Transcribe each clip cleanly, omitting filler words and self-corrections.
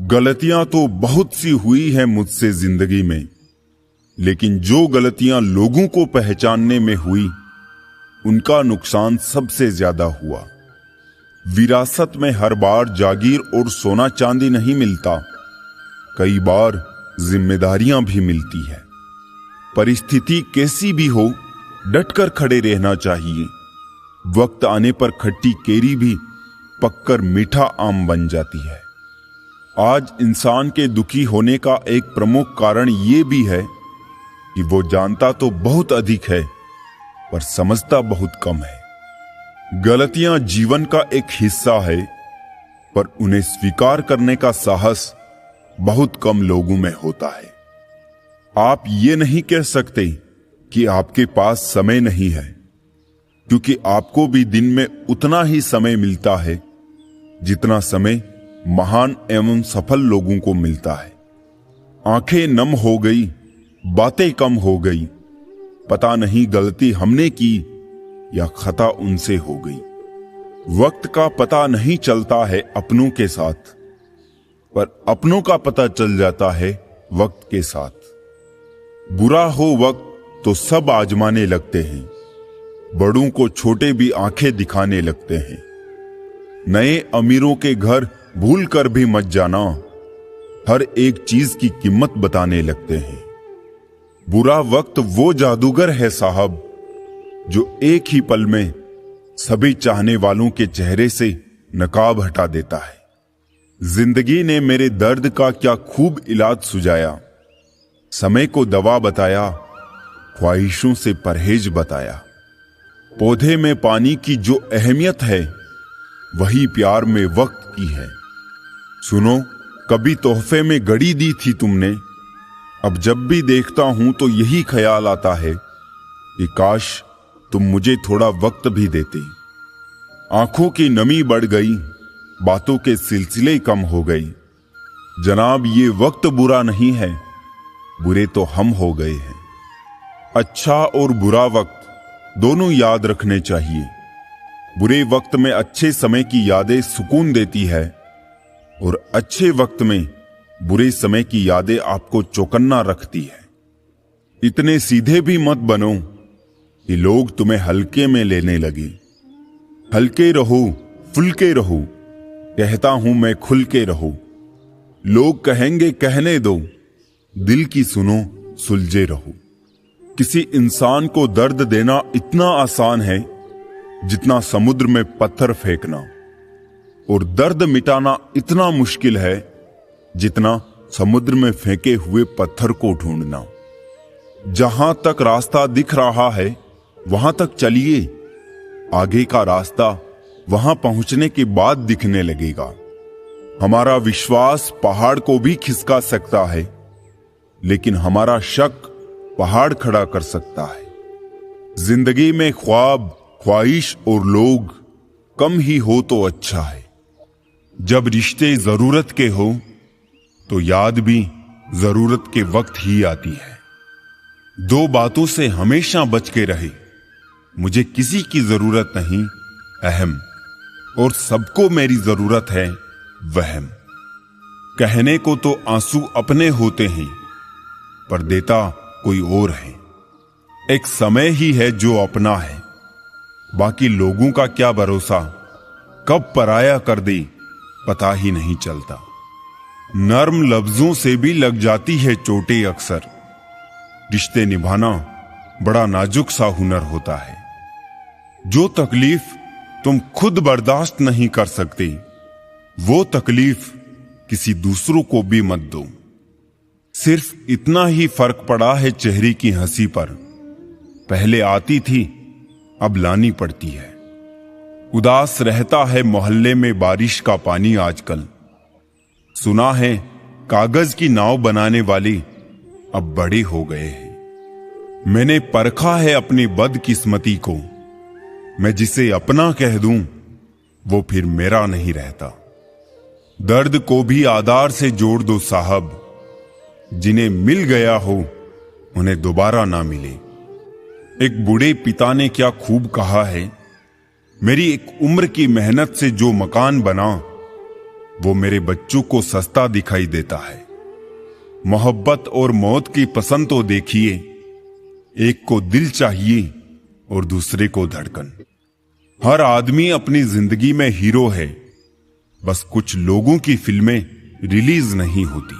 गलतियां तो बहुत सी हुई हैं मुझसे जिंदगी में, लेकिन जो गलतियां लोगों को पहचानने में हुई उनका नुकसान सबसे ज्यादा हुआ। विरासत में हर बार जागीर और सोना चांदी नहीं मिलता, कई बार जिम्मेदारियां भी मिलती है। परिस्थिति कैसी भी हो, डटकर खड़े रहना चाहिए। वक्त आने पर खट्टी केरी भी पककर मीठा आम बन जाती है। आज इंसान के दुखी होने का एक प्रमुख कारण ये भी है कि वो जानता तो बहुत अधिक है पर समझता बहुत कम है। गलतियां जीवन का एक हिस्सा है, पर उन्हें स्वीकार करने का साहस बहुत कम लोगों में होता है। आप ये नहीं कह सकते कि आपके पास समय नहीं है, क्योंकि आपको भी दिन में उतना ही समय मिलता है जितना समय महान एवं सफल लोगों को मिलता है। आंखें नम हो गई, बातें कम हो गई, पता नहीं गलती हमने की या खता उनसे हो गई। वक्त का पता नहीं चलता है अपनों के साथ, पर अपनों का पता चल जाता है वक्त के साथ। बुरा हो वक्त तो सब आजमाने लगते हैं, बड़ों को छोटे भी आंखें दिखाने लगते हैं। नए अमीरों के घर भूल कर भी मत जाना, हर एक चीज की कीमत बताने लगते हैं। बुरा वक्त वो जादूगर है साहब, जो एक ही पल में सभी चाहने वालों के चेहरे से नकाब हटा देता है। जिंदगी ने मेरे दर्द का क्या खूब इलाज सुझाया, समय को दवा बताया, ख्वाहिशों से परहेज बताया। पौधे में पानी की जो अहमियत है वही प्यार में वक्त की है। सुनो, कभी तोहफे में घड़ी दी थी तुमने, अब जब भी देखता हूं तो यही ख्याल आता है कि काश तुम मुझे थोड़ा वक्त भी देते। आंखों की नमी बढ़ गई, बातों के सिलसिले कम हो गई। जनाब, ये वक्त बुरा नहीं है, बुरे तो हम हो गए हैं। अच्छा और बुरा वक्त दोनों याद रखने चाहिए। बुरे वक्त में अच्छे समय की यादें सुकून देती है, और अच्छे वक्त में बुरे समय की यादें आपको चौकन्ना रखती है। इतने सीधे भी मत बनो कि लोग तुम्हें हल्के में लेने लगे। हल्के रहो, फुल्के रहो, कहता हूं मैं खुल के रहो। लोग कहेंगे कहने दो, दिल की सुनो, सुलझे रहो। किसी इंसान को दर्द देना इतना आसान है जितना समुद्र में पत्थर फेंकना, और दर्द मिटाना इतना मुश्किल है जितना समुद्र में फेंके हुए पत्थर को ढूंढना। जहां तक रास्ता दिख रहा है वहां तक चलिए, आगे का रास्ता वहां पहुंचने के बाद दिखने लगेगा। हमारा विश्वास पहाड़ को भी खिसका सकता है, लेकिन हमारा शक पहाड़ खड़ा कर सकता है। जिंदगी में ख्वाब, ख्वाहिश और लोग कम ही हो तो अच्छा है। जब रिश्ते जरूरत के हो तो याद भी जरूरत के वक्त ही आती है। दो बातों से हमेशा बच के रहे, मुझे किसी की जरूरत नहीं अहम, और सबको मेरी जरूरत है वहम। कहने को तो आंसू अपने होते हैं, पर देता कोई और है। एक समय ही है जो अपना है, बाकी लोगों का क्या भरोसा, कब पराया कर दे पता ही नहीं चलता। नर्म लफ्जों से भी लग जाती है चोटें अक्सर। रिश्ते निभाना बड़ा नाजुक सा हुनर होता है। जो तकलीफ तुम खुद बर्दाश्त नहीं कर सकते, वो तकलीफ किसी दूसरों को भी मत दो। सिर्फ इतना ही फर्क पड़ा है चेहरे की हंसी पर, पहले आती थी अब लानी पड़ती है। उदास रहता है मोहल्ले में बारिश का पानी आजकल। सुना है कागज की नाव बनाने वाले अब बड़े हो गए हैं। मैंने परखा है अपनी बदकिस्मती को, मैं जिसे अपना कह दूं वो फिर मेरा नहीं रहता। दर्द को भी आधार से जोड़ दो साहब, जिन्हें मिल गया हो उन्हें दोबारा ना मिले। एक बूढ़े पिता ने क्या खूब कहा है, मेरी एक उम्र की मेहनत से जो मकान बना वो मेरे बच्चों को सस्ता दिखाई देता है। मोहब्बत और मौत की पसंद तो देखिए, एक को दिल चाहिए और दूसरे को धड़कन। हर आदमी अपनी जिंदगी में हीरो है, बस कुछ लोगों की फिल्में रिलीज नहीं होती।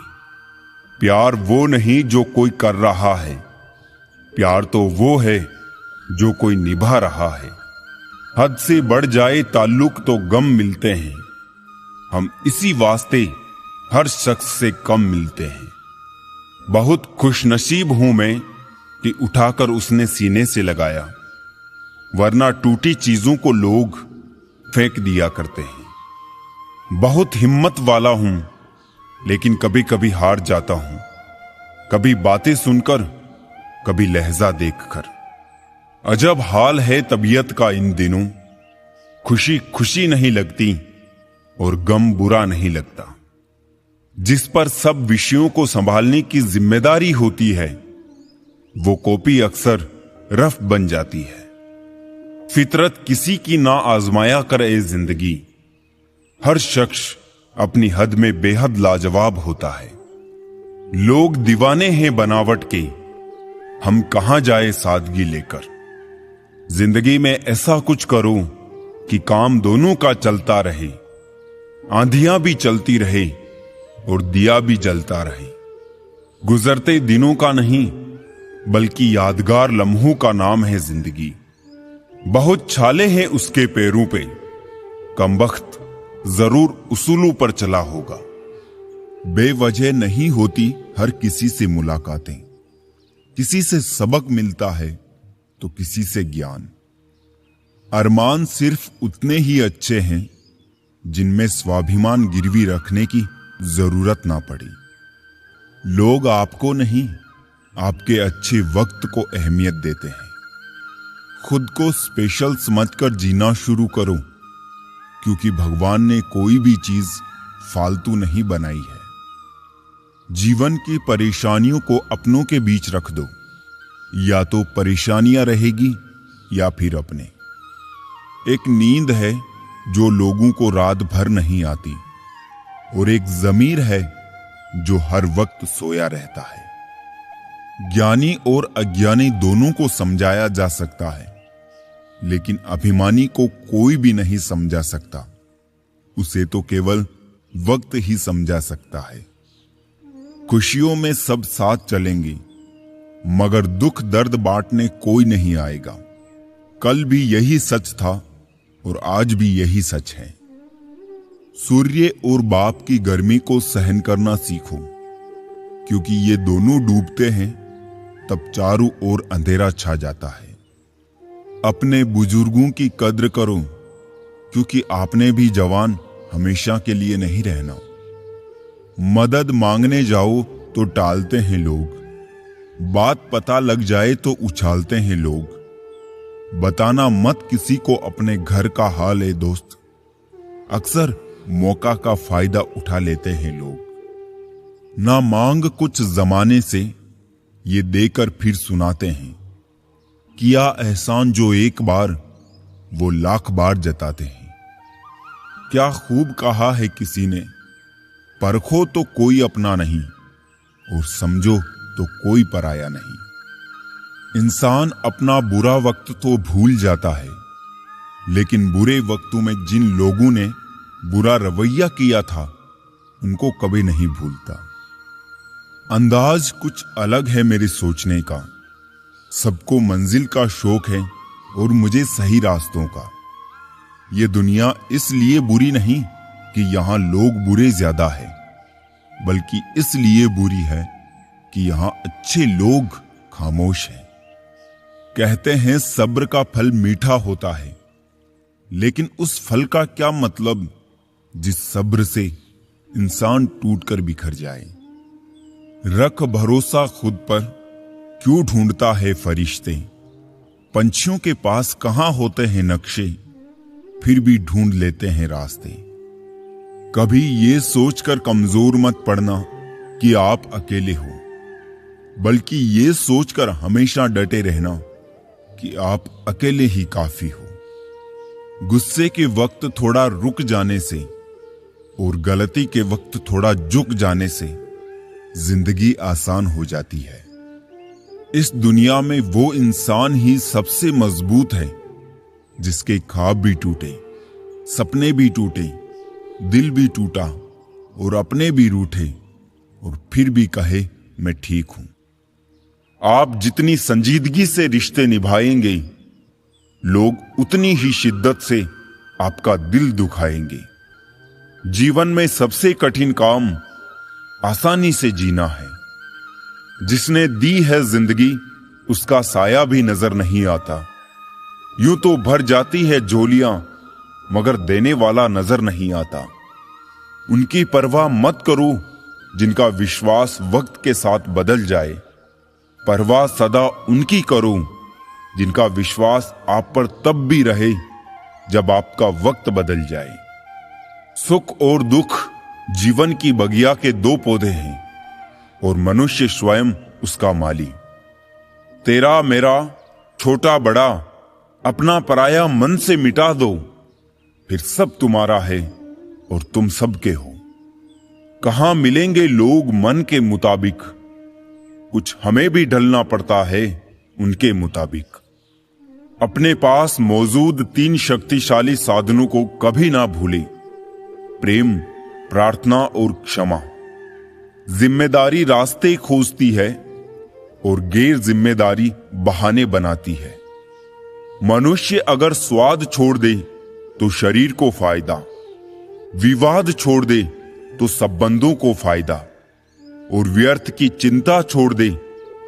प्यार वो नहीं जो कोई कर रहा है, प्यार तो वो है जो कोई निभा रहा है। हद से बढ़ जाए ताल्लुक तो गम मिलते हैं, हम इसी वास्ते हर शख्स से कम मिलते हैं। बहुत खुशनसीब हूं मैं कि उठाकर उसने सीने से लगाया, वरना टूटी चीजों को लोग फेंक दिया करते हैं। बहुत हिम्मत वाला हूं, लेकिन कभी कभी हार जाता हूं, कभी बातें सुनकर, कभी लहजा देखकर। अजब हाल है तबीयत का इन दिनों, खुशी खुशी नहीं लगती और गम बुरा नहीं लगता। जिस पर सब विषयों को संभालने की जिम्मेदारी होती है, वो कॉपी अक्सर रफ बन जाती है। फितरत किसी की ना आजमाया करे जिंदगी, हर शख्स अपनी हद में बेहद लाजवाब होता है। लोग दीवाने हैं बनावट के, हम कहां जाए सादगी लेकर। जिंदगी में ऐसा कुछ करो कि काम दोनों का चलता रहे, आंधियां भी चलती रहे और दिया भी जलता रहे। गुजरते दिनों का नहीं, बल्कि यादगार लम्हों का नाम है जिंदगी। बहुत छाले हैं उसके पैरों पे, कमबख्त जरूर उसूलों पर चला होगा। बेवजह नहीं होती हर किसी से मुलाकातें, किसी से सबक मिलता है तो किसी से ज्ञान। अरमान सिर्फ उतने ही अच्छे हैं जिनमें स्वाभिमान गिरवी रखने की जरूरत ना पड़ी। लोग आपको नहीं, आपके अच्छे वक्त को अहमियत देते हैं। खुद को स्पेशल समझकर जीना शुरू करो, क्योंकि भगवान ने कोई भी चीज फालतू नहीं बनाई है। जीवन की परेशानियों को अपनों के बीच रख दो, या तो परेशानियां रहेगी या फिर अपने। एक नींद है जो लोगों को रात भर नहीं आती, और एक ज़मीर है जो हर वक्त सोया रहता है। ज्ञानी और अज्ञानी दोनों को समझाया जा सकता है, लेकिन अभिमानी को कोई भी नहीं समझा सकता। उसे तो केवल वक्त ही समझा सकता है। खुशियों में सब साथ चलेंगे, मगर दुख दर्द बांटने कोई नहीं आएगा। कल भी यही सच था और आज भी यही सच है। सूर्य और बाप की गर्मी को सहन करना सीखो, क्योंकि ये दोनों डूबते हैं तब चारों ओर अंधेरा छा जाता है। अपने बुजुर्गों की कद्र करो, क्योंकि आपने भी जवान हमेशा के लिए नहीं रहना। मदद मांगने जाओ तो टालते हैं लोग, बात पता लग जाए तो उछालते हैं लोग। बताना मत किसी को अपने घर का हाल है दोस्त, अक्सर मौका का फायदा उठा लेते हैं लोग। ना मांग कुछ जमाने से, ये देकर फिर सुनाते हैं। किया एहसान जो एक बार, वो लाख बार जताते हैं। क्या खूब कहा है किसी ने, परखो तो कोई अपना नहीं, और समझो तो कोई पराया नहीं। इंसान अपना बुरा वक्त तो भूल जाता है, लेकिन बुरे वक्तों में जिन लोगों ने बुरा रवैया किया था, उनको कभी नहीं भूलता। अंदाज कुछ अलग है मेरे सोचने का। सबको मंजिल का शौक है और मुझे सही रास्तों का। ये दुनिया इसलिए बुरी नहीं कि यहां लोग बुरे ज्यादा है, बल्कि इसलिए बुरी है कि यहां अच्छे लोग खामोश हैं। कहते हैं सब्र का फल मीठा होता है, लेकिन उस फल का क्या मतलब जिस सब्र से इंसान टूटकर बिखर जाए। रख भरोसा खुद पर, क्यों ढूंढता है फरिश्ते। पंछियों के पास कहां होते हैं नक्शे, फिर भी ढूंढ लेते हैं रास्ते। कभी ये सोचकर कमजोर मत पड़ना कि आप अकेले हो, बल्कि ये सोचकर हमेशा डटे रहना कि आप अकेले ही काफी हो। गुस्से के वक्त थोड़ा रुक जाने से और गलती के वक्त थोड़ा झुक जाने से जिंदगी आसान हो जाती है। इस दुनिया में वो इंसान ही सबसे मजबूत है जिसके ख्वाब भी टूटे, सपने भी टूटे, दिल भी टूटा और अपने भी रूठे और फिर भी कहे मैं ठीक हूं। आप जितनी संजीदगी से रिश्ते निभाएंगे, लोग उतनी ही शिद्दत से आपका दिल दुखाएंगे। जीवन में सबसे कठिन काम आसानी से जीना है। जिसने दी है जिंदगी उसका साया भी नजर नहीं आता। यूं तो भर जाती है झोलियां मगर देने वाला नजर नहीं आता। उनकी परवाह मत करो जिनका विश्वास वक्त के साथ बदल जाए। परवाह सदा उनकी करो जिनका विश्वास आप पर तब भी रहे जब आपका वक्त बदल जाए। सुख और दुख जीवन की बगिया के दो पौधे हैं और मनुष्य स्वयं उसका माली। तेरा मेरा छोटा बड़ा अपना पराया मन से मिटा दो, फिर सब तुम्हारा है और तुम सबके हो। कहां मिलेंगे लोग मन के मुताबिक, कुछ हमें भी ढलना पड़ता है उनके मुताबिक। अपने पास मौजूद 3 शक्तिशाली साधनों को कभी ना भूले, प्रेम, प्रार्थना और क्षमा। जिम्मेदारी रास्ते खोजती है और गैर जिम्मेदारी बहाने बनाती है। मनुष्य अगर स्वाद छोड़ दे तो शरीर को फायदा, विवाद छोड़ दे तो संबंधों को फायदा और व्यर्थ की चिंता छोड़ दे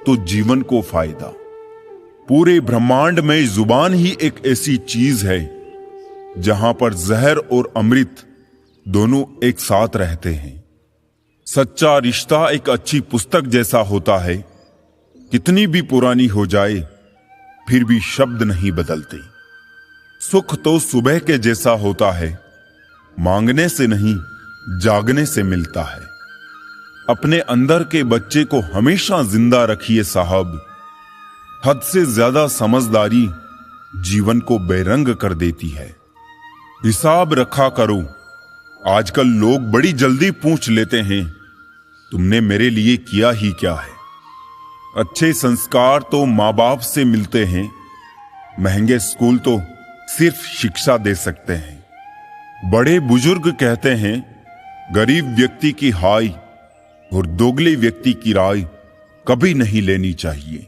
तो जीवन को फायदा। पूरे ब्रह्मांड में जुबान ही एक ऐसी चीज है जहां पर जहर और अमृत दोनों एक साथ रहते हैं। सच्चा रिश्ता एक अच्छी पुस्तक जैसा होता है, कितनी भी पुरानी हो जाए फिर भी शब्द नहीं बदलते। सुख तो सुबह के जैसा होता है, मांगने से नहीं जागने से मिलता है। अपने अंदर के बच्चे को हमेशा जिंदा रखिए साहब। हद से ज्यादा समझदारी जीवन को बेरंग कर देती है। हिसाब रखा करो। आजकल लोग बड़ी जल्दी पूछ लेते हैं, तुमने मेरे लिए किया ही क्या है। अच्छे संस्कार तो माँ बाप से मिलते हैं, महंगे स्कूल तो सिर्फ शिक्षा दे सकते हैं। बड़े बुजुर्ग कहते हैं, गरीब व्यक्ति की हाय और दोगले व्यक्ति की राय कभी नहीं लेनी चाहिए।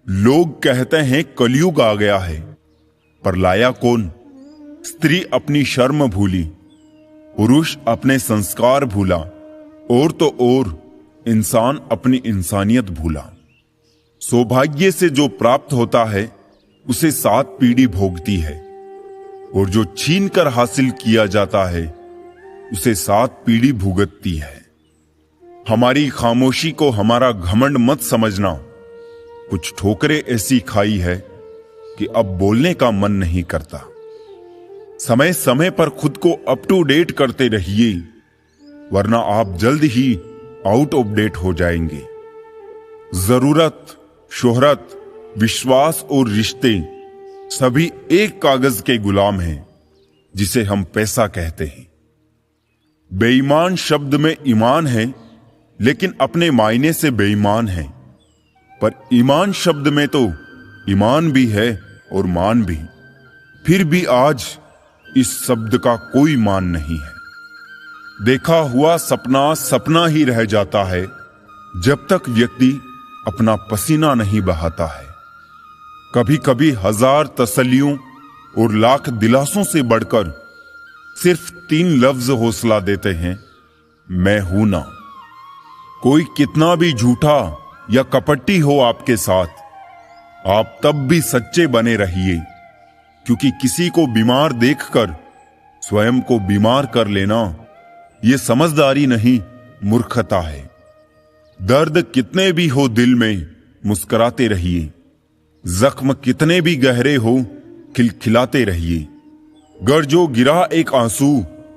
लोग कहते हैं कलयुग आ गया है, पर लाया कौन? स्त्री अपनी शर्म भूली, पुरुष अपने संस्कार भूला और तो और इंसान अपनी इंसानियत भूला। सौभाग्य से जो प्राप्त होता है उसे 7 पीढ़ी भोगती है और जो छीन कर हासिल किया जाता है उसे 7 पीढ़ी भुगतती है। हमारी खामोशी को हमारा घमंड मत समझना। कुछ ठोकरें ऐसी खाई है कि अब बोलने का मन नहीं करता। समय समय पर खुद को अप टू डेट करते रहिए, वरना आप जल्द ही आउट ऑफ डेट हो जाएंगे। जरूरत, शोहरत, विश्वास और रिश्ते सभी एक कागज के गुलाम हैं जिसे हम पैसा कहते हैं। बेईमान शब्द में ईमान है, लेकिन अपने मायने से बेईमान है। पर ईमान शब्द में तो ईमान भी है और मान भी। फिर भी आज इस शब्द का कोई मान नहीं है। देखा हुआ सपना सपना ही रह जाता है जब तक व्यक्ति अपना पसीना नहीं बहाता है। कभी कभी 1000 तसल्लियों और लाख दिलासों से बढ़कर सिर्फ 3 लफ्ज हौसला देते हैं, मैं हूं ना। कोई कितना भी झूठा या कपटी हो आपके साथ, आप तब भी सच्चे बने रहिए, क्योंकि किसी को बीमार देखकर स्वयं को बीमार कर लेना यह समझदारी नहीं, मूर्खता है। दर्द कितने भी हो दिल में मुस्कुराते रहिए, जख्म कितने भी गहरे हो खिलखिलाते रहिए। गर जो गिरा एक आंसू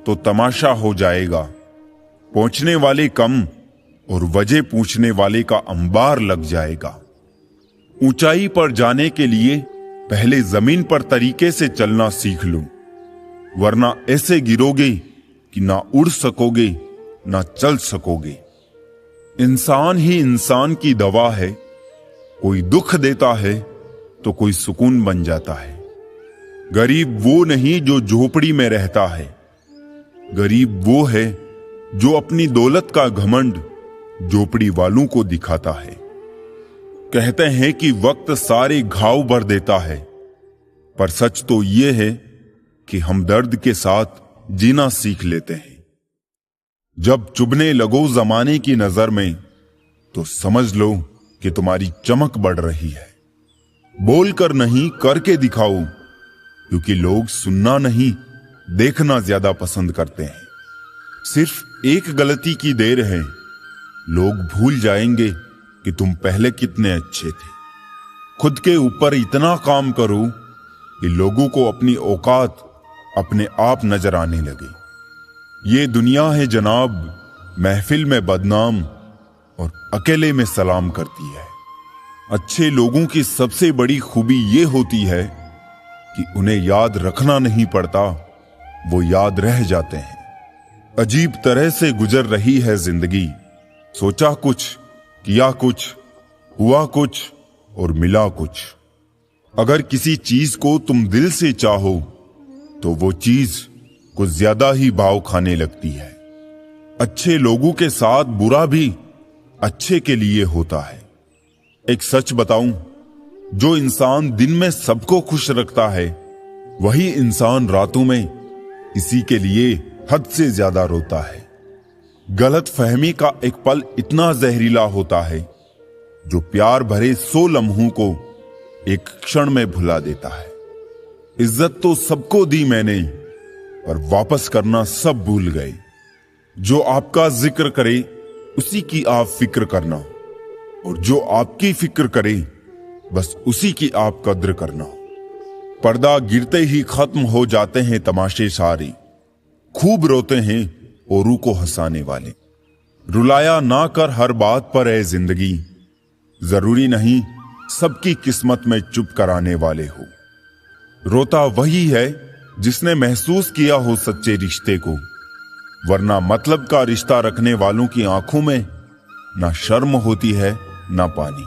तो तमाशा हो जाएगा। पहुंचने वाले कम और वजह पूछने वाले का अंबार लग जाएगा। ऊंचाई पर जाने के लिए पहले जमीन पर तरीके से चलना सीख लो, वरना ऐसे गिरोगे कि ना उड़ सकोगे ना चल सकोगे। इंसान ही इंसान की दवा है, कोई दुख देता है तो कोई सुकून बन जाता है। गरीब वो नहीं जो झोपड़ी में रहता है, गरीब वो है जो अपनी दौलत का घमंड झोपड़ी वालों को दिखाता है। कहते हैं कि वक्त सारे घाव भर देता है, पर सच तो ये है कि हम दर्द के साथ जीना सीख लेते हैं। जब चुभने लगो जमाने की नजर में तो समझ लो कि तुम्हारी चमक बढ़ रही है। बोलकर नहीं करके दिखाओ, क्योंकि लोग सुनना नहीं देखना ज्यादा पसंद करते हैं। सिर्फ एक गलती की देर है, लोग भूल जाएंगे कि तुम पहले कितने अच्छे थे। खुद के ऊपर इतना काम करो कि लोगों को अपनी औकात अपने आप नजर आने लगे। ये दुनिया है जनाब, महफिल में बदनाम और अकेले में सलाम करती है। अच्छे लोगों की सबसे बड़ी खूबी ये होती है कि उन्हें याद रखना नहीं पड़ता, वो याद रह जाते हैं। अजीब तरह से गुजर रही है जिंदगी, सोचा कुछ, किया कुछ, हुआ कुछ और मिला कुछ। अगर किसी चीज को तुम दिल से चाहो तो वो चीज कुछ ज्यादा ही भाव खाने लगती है। अच्छे लोगों के साथ बुरा भी अच्छे के लिए होता है। एक सच बताऊं, जो इंसान दिन में सबको खुश रखता है, वही इंसान रातों में किसी के लिए हद से ज्यादा रोता है। गलत फहमी का एक पल इतना जहरीला होता है जो प्यार भरे 100 लम्हों को एक क्षण में भुला देता है। इज्जत तो सबको दी मैंने, पर वापस करना सब भूल गए। जो आपका जिक्र करे उसी की आप फिक्र करना, और जो आपकी फिक्र करे बस उसी की आप कद्र करना। पर्दा गिरते ही खत्म हो जाते हैं तमाशे सारे, खूब रोते हैं औरों को हंसाने वाले। रुलाया ना कर हर बात पर है जिंदगी, जरूरी नहीं सबकी किस्मत में चुप कराने वाले हो। रोता वही है जिसने महसूस किया हो सच्चे रिश्ते को, वरना मतलब का रिश्ता रखने वालों की आंखों में ना शर्म होती है ना पानी।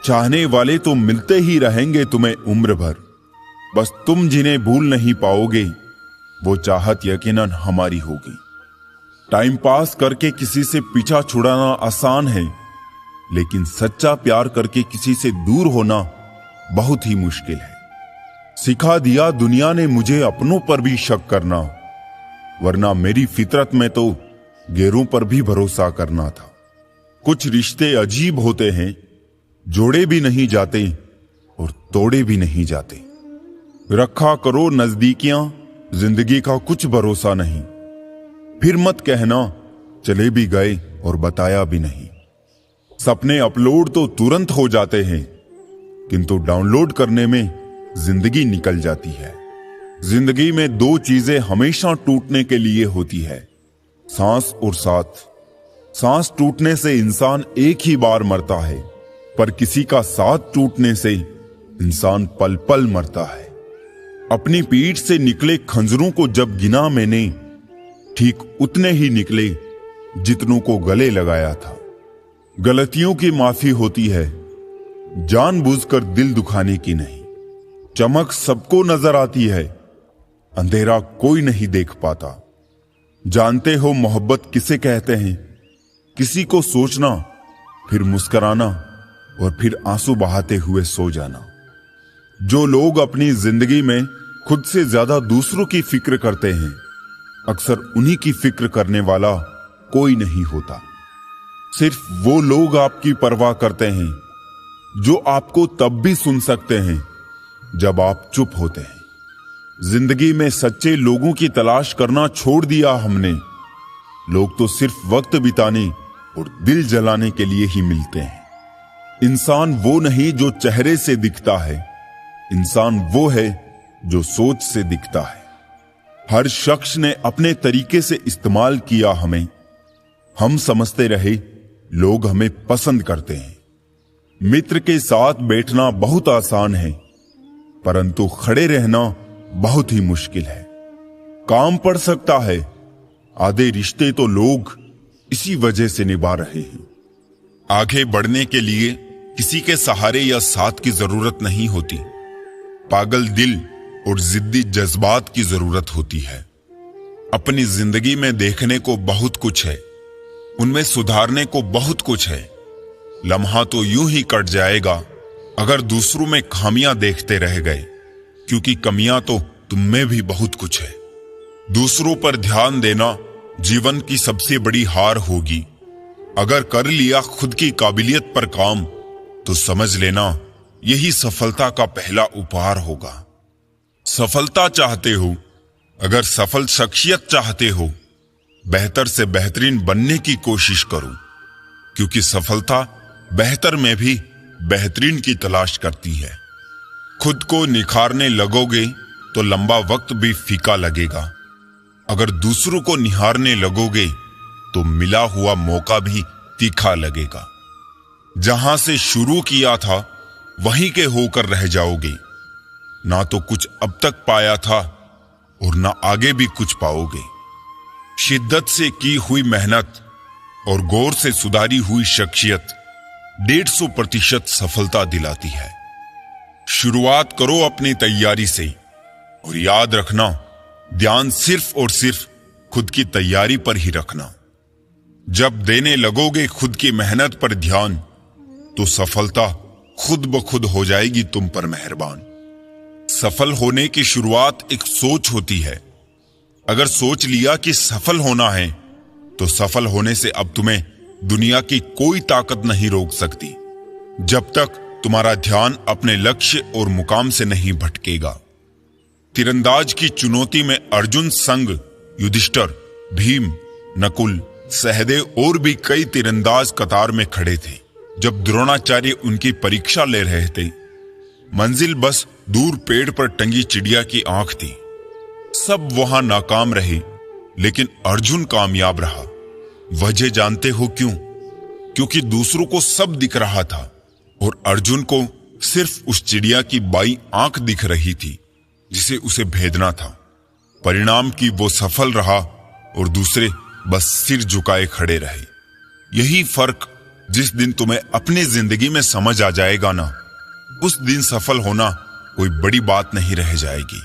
चाहने वाले तो मिलते ही रहेंगे तुम्हें उम्र भर, बस तुम जिन्हें भूल नहीं पाओगे वो चाहत यकीनन हमारी होगी। टाइम पास करके किसी से पीछा छुड़ाना आसान है, लेकिन सच्चा प्यार करके किसी से दूर होना बहुत ही मुश्किल है। सिखा दिया दुनिया ने मुझे अपनों पर भी शक करना, वरना मेरी फितरत में तो गैरों पर भी भरोसा करना था। कुछ रिश्ते अजीब होते हैं, जोड़े भी नहीं जाते और तोड़े भी नहीं जाते। रखा करो नजदीकियां, जिंदगी का कुछ भरोसा नहीं। फिर मत कहना चले भी गए और बताया भी नहीं। सपने अपलोड तो तुरंत हो जाते हैं, किंतु डाउनलोड करने में जिंदगी निकल जाती है। जिंदगी में 2 चीजें हमेशा टूटने के लिए होती है, सांस और साथ। सांस टूटने से इंसान एक ही बार मरता है, पर किसी का साथ टूटने से इंसान पल पल मरता है। अपनी पीठ से निकले खंजरों को जब गिना मैंने, ठीक उतने ही निकले जितनों को गले लगाया था। गलतियों की माफी होती है, जानबूझकर दिल दुखाने की नहीं। चमक सबको नजर आती है, अंधेरा कोई नहीं देख पाता। जानते हो मोहब्बत किसे कहते हैं? किसी को सोचना, फिर मुस्कुराना और फिर आंसू बहाते हुए सो जाना। जो लोग अपनी जिंदगी में खुद से ज्यादा दूसरों की फिक्र करते हैं, अक्सर उन्हीं की फिक्र करने वाला कोई नहीं होता। सिर्फ वो लोग आपकी परवाह करते हैं जो आपको तब भी सुन सकते हैं जब आप चुप होते हैं। जिंदगी में सच्चे लोगों की तलाश करना छोड़ दिया हमने। लोग तो सिर्फ वक्त बिताने और दिल जलाने के लिए ही मिलते हैं। इंसान वो नहीं जो चेहरे से दिखता है, इंसान वो है जो सोच से दिखता है। हर शख्स ने अपने तरीके से इस्तेमाल किया हमें। हम समझते रहे लोग हमें पसंद करते हैं। मित्र के साथ बैठना बहुत आसान है, परंतु खड़े रहना बहुत ही मुश्किल है। काम पड़ सकता है, आधे रिश्ते तो लोग इसी वजह से निभा रहे हैं। आगे बढ़ने के लिए किसी के सहारे या साथ की जरूरत नहीं होती, पागल दिल और जिद्दी जज्बात की जरूरत होती है। अपनी जिंदगी में देखने को बहुत कुछ है, उनमें सुधारने को बहुत कुछ है। लम्हा तो यूं ही कट जाएगा अगर दूसरों में खामियां देखते रह गए, क्योंकि कमियां तो तुम में भी बहुत कुछ है। दूसरों पर ध्यान देना जीवन की सबसे बड़ी हार होगी। अगर कर लिया खुद की काबिलियत पर काम, तो समझ लेना यही सफलता का पहला उपहार होगा। सफलता चाहते हो, अगर सफल शख्सियत चाहते हो, बेहतर से बेहतरीन बनने की कोशिश करो, क्योंकि सफलता बेहतर में भी बेहतरीन की तलाश करती है। खुद को निखारने लगोगे तो लंबा वक्त भी फीका लगेगा। अगर दूसरों को निहारने लगोगे तो मिला हुआ मौका भी तीखा लगेगा। जहां से शुरू किया था वहीं के होकर रह जाओगे। ना तो कुछ अब तक पाया था और ना आगे भी कुछ पाओगे। शिद्दत से की हुई मेहनत और गौर से सुधारी हुई शख्सियत 150% सफलता दिलाती है। शुरुआत करो अपनी तैयारी से, और याद रखना, ध्यान सिर्फ और सिर्फ खुद की तैयारी पर ही रखना। जब देने लगोगे खुद की मेहनत पर ध्यान, तो सफलता खुद ब खुद हो जाएगी तुम पर मेहरबान। सफल होने की शुरुआत एक सोच होती है। अगर सोच लिया कि सफल होना है, तो सफल होने से अब तुम्हें दुनिया की कोई ताकत नहीं रोक सकती, जब तक तुम्हारा ध्यान अपने लक्ष्य और मुकाम से नहीं भटकेगा। तीरंदाज की चुनौती में अर्जुन संग युधिष्ठिर, भीम, नकुल, सहदेव और भी कई तीरंदाज कतार में खड़े थे। जब द्रोणाचार्य उनकी परीक्षा ले रहे थे, मंजिल बस दूर पेड़ पर टंगी चिड़िया की आंख थी। सब वहां नाकाम रहे, लेकिन अर्जुन कामयाब रहा। वजह जानते हो क्यों? क्योंकि दूसरों को सब दिख रहा था और अर्जुन को सिर्फ उस चिड़िया की बाई आंख दिख रही थी जिसे उसे भेदना था। परिणाम की वो सफल रहा और दूसरे बस सिर झुकाए खड़े रहे। यही फर्क जिस दिन तुम्हें अपनी जिंदगी में समझ आ जाएगा ना, उस दिन सफल होना कोई बड़ी बात नहीं रह जाएगी।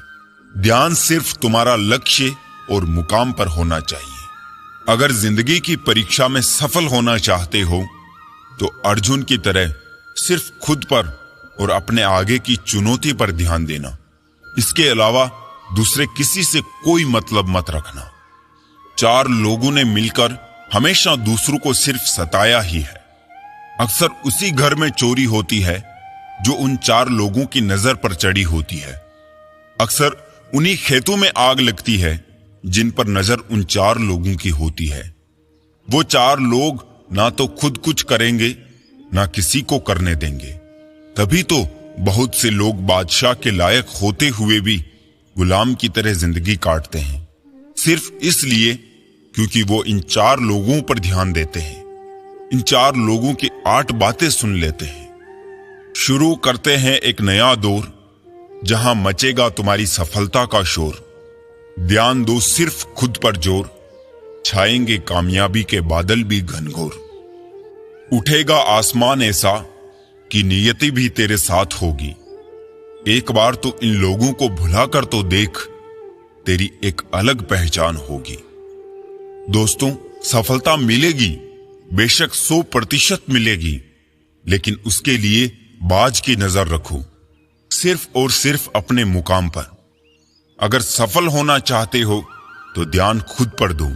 ध्यान सिर्फ तुम्हारा लक्ष्य और मुकाम पर होना चाहिए। अगर जिंदगी की परीक्षा में सफल होना चाहते हो, तो अर्जुन की तरह सिर्फ खुद पर और अपने आगे की चुनौती पर ध्यान देना। इसके अलावा दूसरे किसी से कोई मतलब मत रखना। 4 लोगों ने मिलकर हमेशा दूसरों को सिर्फ सताया ही है। अक्सर उसी घर में चोरी होती है जो उन 4 लोगों की नजर पर चढ़ी होती है। अक्सर उन्हीं खेतों में आग लगती है जिन पर नजर उन 4 लोगों की होती है। वो 4 लोग ना तो खुद कुछ करेंगे, ना किसी को करने देंगे। तभी तो बहुत से लोग बादशाह के लायक होते हुए भी गुलाम की तरह जिंदगी काटते हैं, सिर्फ इसलिए क्योंकि वो इन 4 लोगों पर ध्यान देते हैं, इन 4 लोगों की 8 बातें सुन लेते हैं। शुरू करते हैं एक नया दौर, जहां मचेगा तुम्हारी सफलता का शोर। ध्यान दो सिर्फ खुद पर जोर, छाएंगे कामयाबी के बादल भी घनघोर। उठेगा आसमान ऐसा कि नियति भी तेरे साथ होगी। एक बार तो इन लोगों को भुलाकर तो देख, तेरी एक अलग पहचान होगी। दोस्तों, सफलता मिलेगी, बेशक 100% मिलेगी, लेकिन उसके लिए बाज की नजर रखो, सिर्फ और सिर्फ अपने मुकाम पर। अगर सफल होना चाहते हो तो ध्यान खुद पर दो,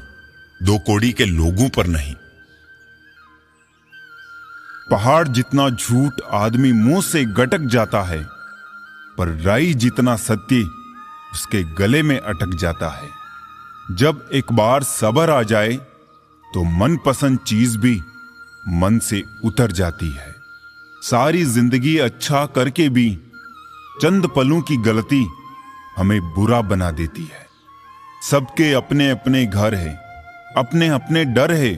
2 कौड़ी के लोगों पर नहीं। पहाड़ जितना झूठ आदमी मुंह से गटक जाता है, पर राई जितना सत्य उसके गले में अटक जाता है। जब एक बार सब्र आ जाए तो मनपसंद चीज भी मन से उतर जाती है। सारी जिंदगी अच्छा करके भी चंद पलों की गलती हमें बुरा बना देती है। सबके अपने अपने घर है, अपने अपने डर है,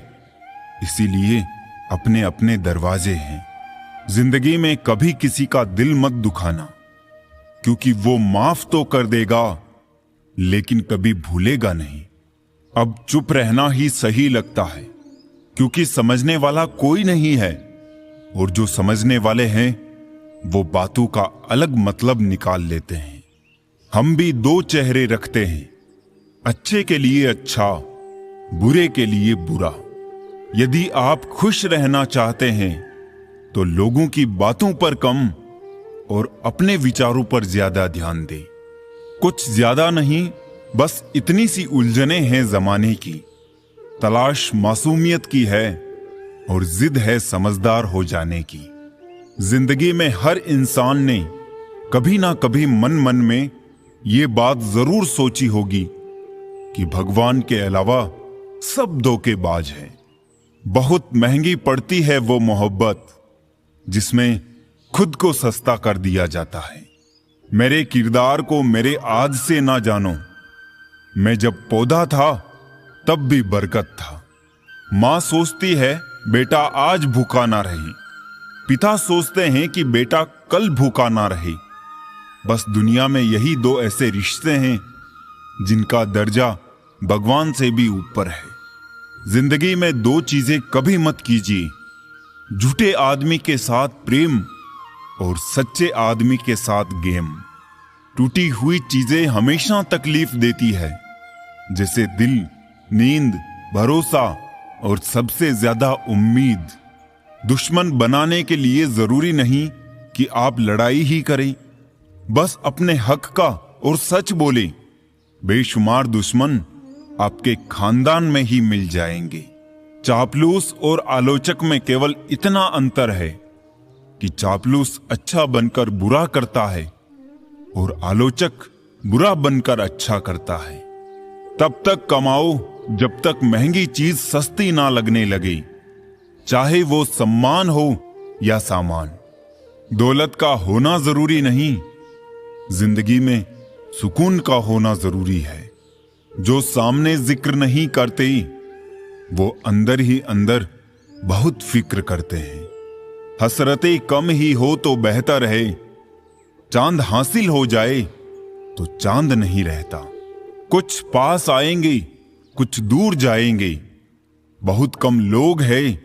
इसीलिए अपने अपने दरवाजे हैं। जिंदगी में कभी किसी का दिल मत दुखाना, क्योंकि वो माफ तो कर देगा लेकिन कभी भूलेगा नहीं। अब चुप रहना ही सही लगता है, क्योंकि समझने वाला कोई नहीं है, और जो समझने वाले हैं वो बातों का अलग मतलब निकाल लेते हैं। हम भी दो चेहरे रखते हैं, अच्छे के लिए अच्छा, बुरे के लिए बुरा। यदि आप खुश रहना चाहते हैं तो लोगों की बातों पर कम और अपने विचारों पर ज्यादा ध्यान दें। कुछ ज्यादा नहीं, बस इतनी सी उलझने हैं जमाने की। तलाश मासूमियत की है और जिद है समझदार हो जाने की। जिंदगी में हर इंसान ने कभी ना कभी मन मन में ये बात जरूर सोची होगी कि भगवान के अलावा सब धोखेबाज है। बहुत महंगी पड़ती है वो मोहब्बत जिसमें खुद को सस्ता कर दिया जाता है। मेरे किरदार को मेरे आज से ना जानो, मैं जब पौधा था तब भी बरकत था। माँ सोचती है बेटा आज भूखा ना रहे, पिता सोचते हैं कि बेटा कल भूखा ना रहे। बस दुनिया में यही दो ऐसे रिश्ते हैं जिनका दर्जा भगवान से भी ऊपर है। जिंदगी में दो चीजें कभी मत कीजिए, झूठे आदमी के साथ प्रेम और सच्चे आदमी के साथ गेम। टूटी हुई चीजें हमेशा तकलीफ देती है, जैसे दिल, नींद, भरोसा और सबसे ज्यादा उम्मीद। दुश्मन बनाने के लिए जरूरी नहीं कि आप लड़ाई ही करें, बस अपने हक का और सच बोलें। बेशुमार दुश्मन आपके खानदान में ही मिल जाएंगे। चापलूस और आलोचक में केवल इतना अंतर है कि चापलूस अच्छा बनकर बुरा करता है और आलोचक बुरा बनकर अच्छा करता है। तब तक कमाओ जब तक महंगी चीज सस्ती ना लगने लगे, चाहे वो सम्मान हो या सामान। दौलत का होना जरूरी नहीं, जिंदगी में सुकून का होना जरूरी है। जो सामने जिक्र नहीं करते वो अंदर ही अंदर बहुत फिक्र करते हैं। हसरतें कम ही हो तो बेहतर है, चांद हासिल हो जाए तो चांद नहीं रहता। कुछ पास आएंगे, कुछ दूर जाएंगे। बहुत कम लोग हैं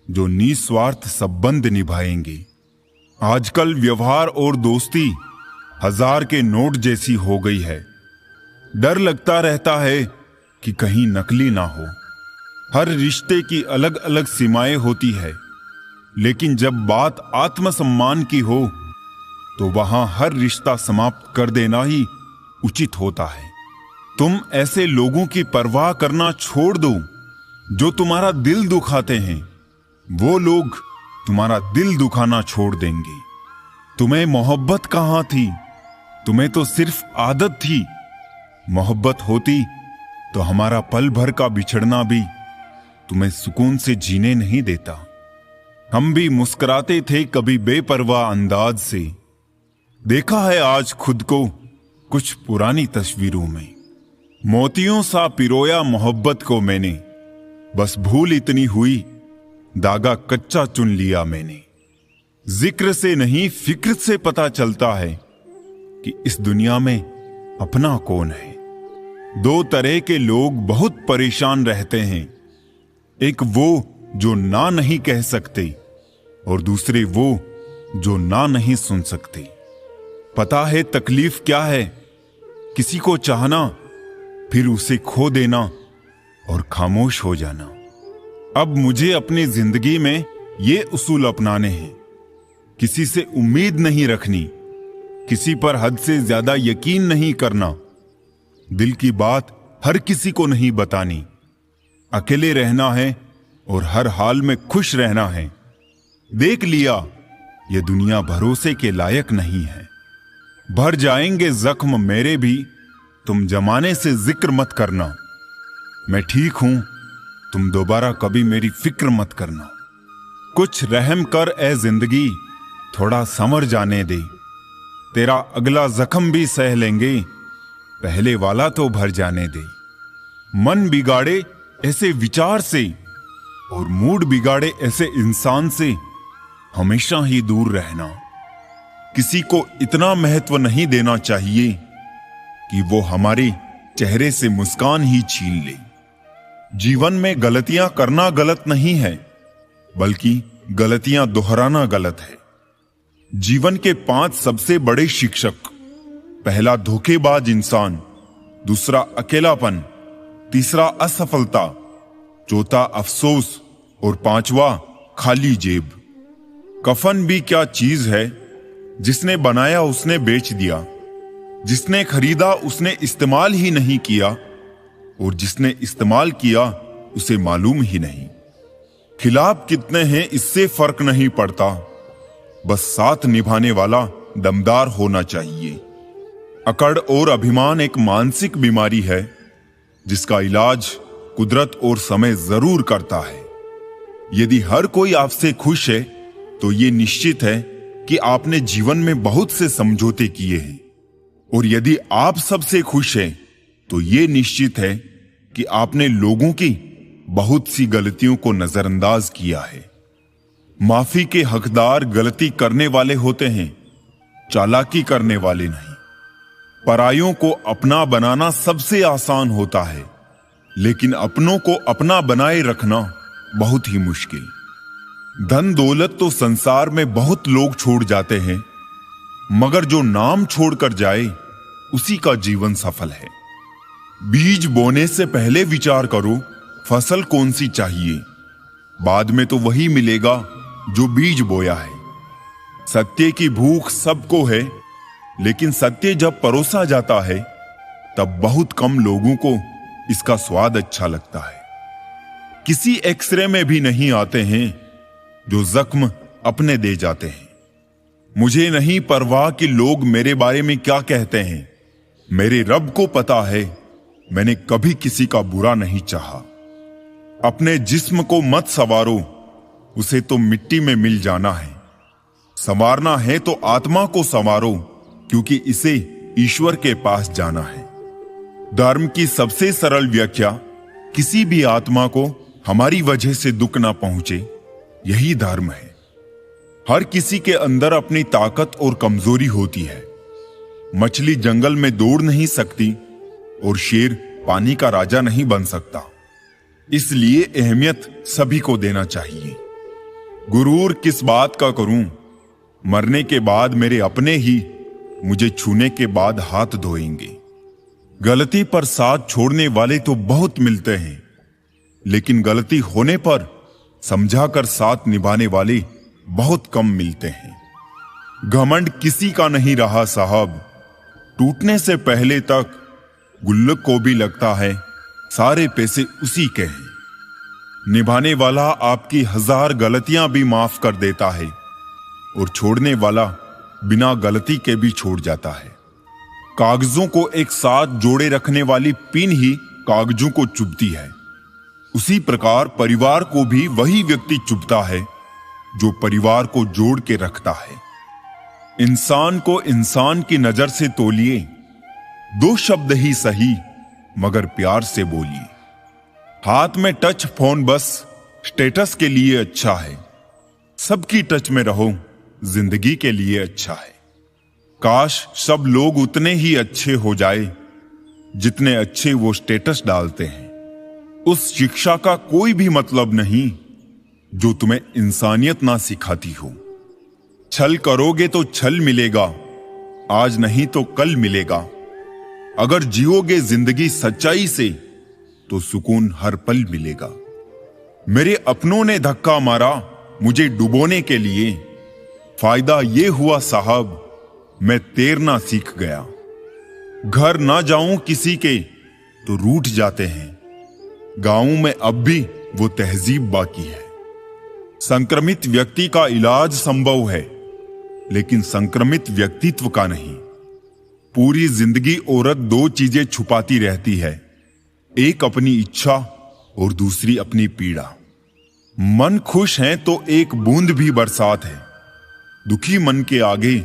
जो निस्वार्थ संबंध निभाएंगे। आजकल व्यवहार और दोस्ती 1000 के नोट जैसी हो गई है। डर लगता रहता है कि कहीं नकली ना हो। हर रिश्ते की अलग अलग सीमाएं होती है, लेकिन जब बात आत्मसम्मान की हो तो वहां हर रिश्ता समाप्त कर देना ही उचित होता है। तुम ऐसे लोगों की परवाह करना छोड़ दो जो तुम्हारा दिल दुखाते हैं। वो लोग तुम्हारा दिल दुखाना छोड़ देंगे। तुम्हें मोहब्बत कहां थी? तुम्हें तो सिर्फ आदत थी। मोहब्बत होती तो हमारा पल भर का बिछड़ना भी तुम्हें सुकून से जीने नहीं देता। हम भी मुस्कुराते थे कभी बेपरवाह अंदाज से। देखा है आज खुद को कुछ पुरानी तस्वीरों में। मोतियों सा पिरोया मोहब्बत को मैंने, बस भूल इतनी हुई दागा कच्चा चुन लिया मैंने। जिक्र से नहीं फिक्र से पता चलता है कि इस दुनिया में अपना कौन है। दो तरह के लोग बहुत परेशान रहते हैं, एक वो जो ना नहीं कह सकते और दूसरे वो जो ना नहीं सुन सकते। पता है तकलीफ क्या है? किसी को चाहना, फिर उसे खो देना और खामोश हो जाना। अब मुझे अपनी जिंदगी में ये उसूल अपनाने हैं। किसी से उम्मीद नहीं रखनी, किसी पर हद से ज्यादा यकीन नहीं करना, दिल की बात हर किसी को नहीं बतानी, अकेले रहना है और हर हाल में खुश रहना है। देख लिया ये दुनिया भरोसे के लायक नहीं है। भर जाएंगे जख्म मेरे भी, तुम जमाने से जिक्र मत करना। मैं ठीक हूं, तुम दोबारा कभी मेरी फिक्र मत करना। कुछ रहम कर ए जिंदगी, थोड़ा संवर जाने दे। तेरा अगला जख्म भी सह लेंगे, पहले वाला तो भर जाने दे। मन बिगाड़े ऐसे विचार से और मूड बिगाड़े ऐसे इंसान से हमेशा ही दूर रहना। किसी को इतना महत्व नहीं देना चाहिए कि वो हमारे चेहरे से मुस्कान ही छीन ले। जीवन में गलतियां करना गलत नहीं है, बल्कि गलतियां दोहराना गलत है। जीवन के 5 सबसे बड़े शिक्षक: पहला धोखेबाज इंसान, दूसरा अकेलापन, तीसरा असफलता, चौथा अफसोस और 5वां खाली जेब। कफन भी क्या चीज है, जिसने बनाया उसने बेच दिया, जिसने खरीदा उसने इस्तेमाल ही नहीं किया, और जिसने इस्तेमाल किया उसे मालूम ही नहीं। खिलाफ कितने हैं इससे फर्क नहीं पड़ता, बस साथ निभाने वाला दमदार होना चाहिए। अकड़ और अभिमान एक मानसिक बीमारी है, जिसका इलाज कुदरत और समय जरूर करता है। यदि हर कोई आपसे खुश है तो ये निश्चित है कि आपने जीवन में बहुत से समझौते किए हैं, और यदि आप सबसे खुश हैं तो ये निश्चित है कि आपने लोगों की बहुत सी गलतियों को नजरअंदाज किया है। माफी के हकदार गलती करने वाले होते हैं, चालाकी करने वाले नहीं। परायों को अपना बनाना सबसे आसान होता है, लेकिन अपनों को अपना बनाए रखना बहुत ही मुश्किल। धन दौलत तो संसार में बहुत लोग छोड़ जाते हैं, मगर जो नाम छोड़कर जाए उसी का जीवन सफल है। बीज बोने से पहले विचार करो फसल कौन सी चाहिए, बाद में तो वही मिलेगा जो बीज बोया है। सत्य की भूख सबको है, लेकिन सत्य जब परोसा जाता है तब बहुत कम लोगों को इसका स्वाद अच्छा लगता है। किसी एक्सरे में भी नहीं आते हैं जो जख्म अपने दे जाते हैं। मुझे नहीं परवाह कि लोग मेरे बारे में क्या कहते हैं, मेरे रब को पता है मैंने कभी किसी का बुरा नहीं चाहा। अपने जिस्म को मत संवारो, उसे तो मिट्टी में मिल जाना है। संवारना है तो आत्मा को संवारो, क्योंकि इसे ईश्वर के पास जाना है। धर्म की सबसे सरल व्याख्या, किसी भी आत्मा को हमारी वजह से दुख ना पहुंचे, यही धर्म है। हर किसी के अंदर अपनी ताकत और कमजोरी होती है। मछली जंगल में दौड़ नहीं सकती और शेर पानी का राजा नहीं बन सकता, इसलिए अहमियत सभी को देना चाहिए। गुरूर किस बात का करूं, मरने के बाद मेरे अपने ही मुझे छूने के बाद हाथ धोएंगे। गलती पर साथ छोड़ने वाले तो बहुत मिलते हैं, लेकिन गलती होने पर समझाकर साथ निभाने वाले बहुत कम मिलते हैं। घमंड किसी का नहीं रहा साहब, टूटने से पहले तक गुल्लक को भी लगता है सारे पैसे उसी के हैं। निभाने वाला आपकी 1000 गलतियां भी माफ कर देता है, और छोड़ने वाला बिना गलती के भी छोड़ जाता है। कागजों को एक साथ जोड़े रखने वाली पिन ही कागजों को चुभती है, उसी प्रकार परिवार को भी वही व्यक्ति चुभता है जो परिवार को जोड़ के रखता है। इंसान को इंसान की नजर से तोलिए, 2 शब्द ही सही मगर प्यार से बोलिए। हाथ में टच फोन बस स्टेटस के लिए अच्छा है, सबकी टच में रहो जिंदगी के लिए अच्छा है। काश सब लोग उतने ही अच्छे हो जाए जितने अच्छे वो स्टेटस डालते हैं। उस शिक्षा का कोई भी मतलब नहीं जो तुम्हें इंसानियत ना सिखाती हो। छल करोगे तो छल मिलेगा, आज नहीं तो कल मिलेगा। अगर जियोगे जिंदगी सच्चाई से तो सुकून हर पल मिलेगा। मेरे अपनों ने धक्का मारा मुझे डुबोने के लिए, फायदा ये हुआ साहब मैं तैरना सीख गया। घर ना जाऊं किसी के तो रूठ जाते हैं, गांव में अब भी वो तहजीब बाकी है। संक्रमित व्यक्ति का इलाज संभव है, लेकिन संक्रमित व्यक्तित्व का नहीं। पूरी जिंदगी औरत 2 चीजें छुपाती रहती है, एक अपनी इच्छा और दूसरी अपनी पीड़ा। मन खुश है तो एक बूंद भी बरसात है, दुखी मन के आगे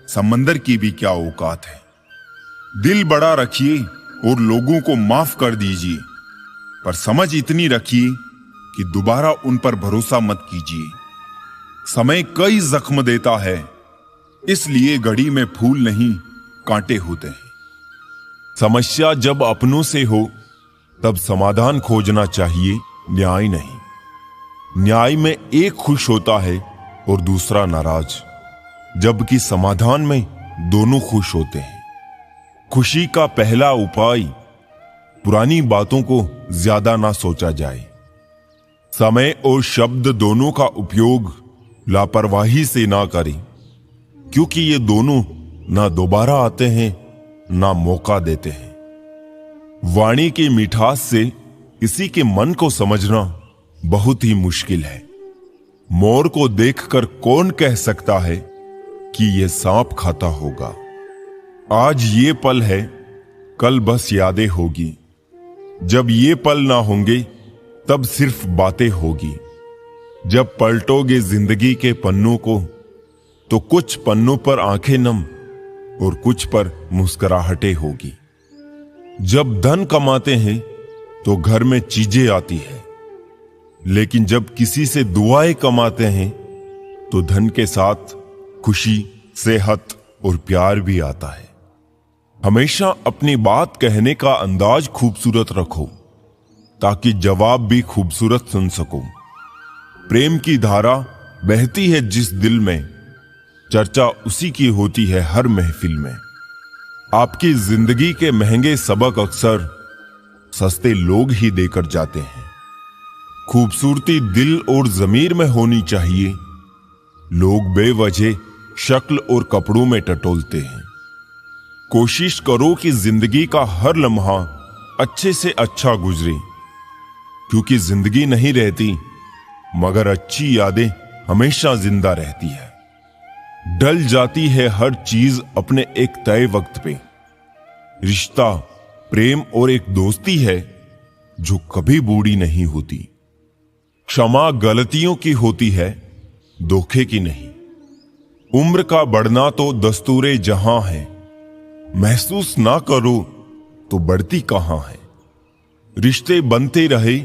समंदर की भी क्या औकात है। दिल बड़ा रखिए और लोगों को माफ कर दीजिए, पर समझ इतनी रखिए कि दोबारा उन पर भरोसा मत कीजिए। समय कई जख्म देता है, इसलिए घड़ी में फूल नहीं कांटे होते हैं। समस्या जब अपनों से हो तब समाधान खोजना चाहिए, न्याय नहीं। न्याय में एक खुश होता है और दूसरा नाराज, जबकि समाधान में दोनों खुश होते हैं। खुशी का पहला उपाय, पुरानी बातों को ज्यादा ना सोचा जाए। समय और शब्द दोनों का उपयोग लापरवाही से ना करें, क्योंकि ये दोनों ना दोबारा आते हैं ना मौका देते हैं। वाणी की मिठास से किसी के मन को समझना बहुत ही मुश्किल है। मोर को देखकर कौन कह सकता है कि यह सांप खाता होगा। आज ये पल है, कल बस यादें होगी। जब ये पल ना होंगे तब सिर्फ बातें होगी। जब पलटोगे जिंदगी के पन्नों को तो कुछ पन्नों पर आंखें नम और कुछ पर मुस्कुराहटें होगी। जब धन कमाते हैं तो घर में चीजें आती है, लेकिन जब किसी से दुआएं कमाते हैं तो धन के साथ खुशी, सेहत और प्यार भी आता है। हमेशा अपनी बात कहने का अंदाज खूबसूरत रखो ताकि जवाब भी खूबसूरत सुन सको। प्रेम की धारा बहती है जिस दिल में, चर्चा उसी की होती है हर महफिल में। आपकी जिंदगी के महंगे सबक अक्सर सस्ते लोग ही देकर जाते हैं। खूबसूरती दिल और ज़मीर में होनी चाहिए। लोग बेवजह शक्ल और कपड़ों में टटोलते हैं। कोशिश करो कि जिंदगी का हर लम्हा अच्छे से अच्छा गुजरे, क्योंकि जिंदगी नहीं रहती मगर अच्छी यादें हमेशा जिंदा रहती है। ढल जाती है हर चीज अपने एक तय वक्त पे। रिश्ता, प्रेम और एक दोस्ती है जो कभी बूढ़ी नहीं होती। क्षमा गलतियों की होती है, धोखे की नहीं। उम्र का बढ़ना तो दस्तूरे जहां है, महसूस ना करो तो बढ़ती कहां है। रिश्ते बनते रहे